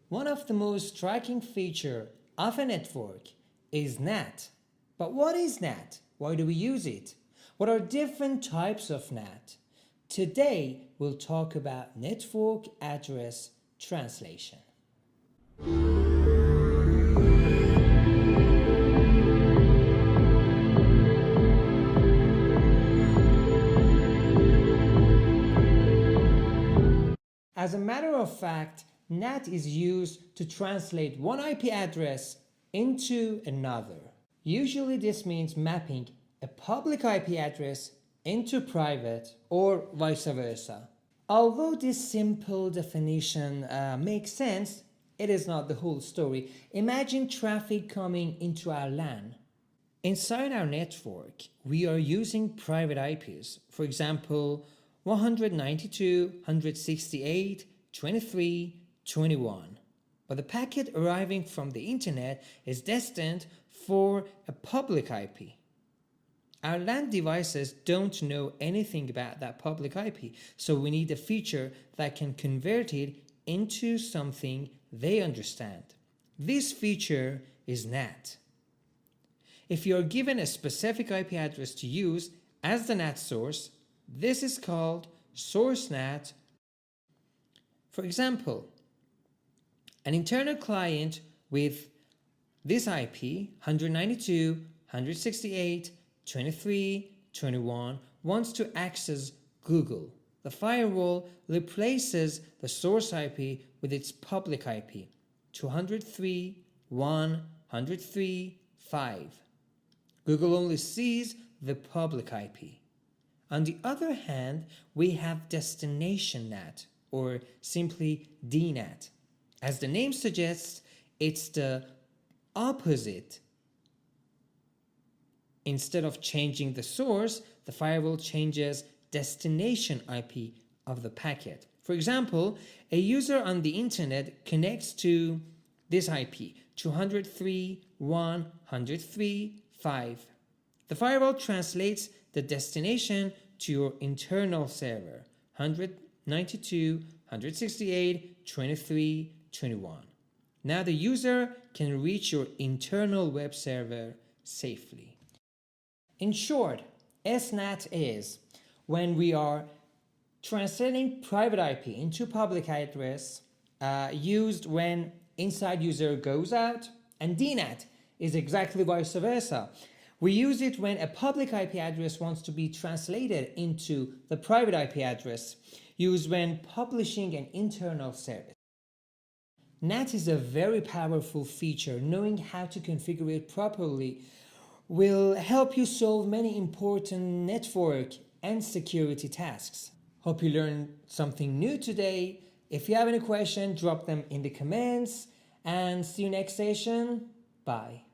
One of the most striking features of a network is NAT. But what is NAT? Why do we use it? What are different types of NAT? Today, we'll talk about network address translation. As a matter of fact, NAT is used to translate one IP address into another. Usually this means mapping a public IP address into private or vice versa. Although this simple definition makes sense, it is not the whole story. Imagine traffic coming into our LAN. Inside our network, we are using private IPs. For example, 192.168.23.21. But the packet arriving from the internet is destined for a public IP. Our LAN devices don't know anything about that public IP, so we need a feature that can convert it into something they understand. This feature is NAT. If you are given a specific IP address to use as the NAT source, this is called source NAT. For example, an internal client with this IP, 192.168.23.21, wants to access Google. The firewall replaces the source IP with its public IP, 203.1.103.5. Google only sees the public IP. On the other hand, we have destination NAT, or simply DNAT. As the name suggests, it's the opposite. Instead of changing the source, the firewall changes destination IP of the packet. For example, a user on the internet connects to this IP, 203.1.103.5. The firewall translates the destination to your internal server, 192.168.23.21. Now the user can reach your internal web server safely. In short, SNAT is when we are translating private IP into public address, used when inside user goes out, and DNAT is exactly vice versa. We use it when a public IP address wants to be translated into the private IP address, used when publishing an internal service. NAT is a very powerful feature. Knowing how to configure it properly will help you solve many important network and security tasks. Hope you learned something new today. If you have any questions, drop them in the comments, and see you next session. Bye.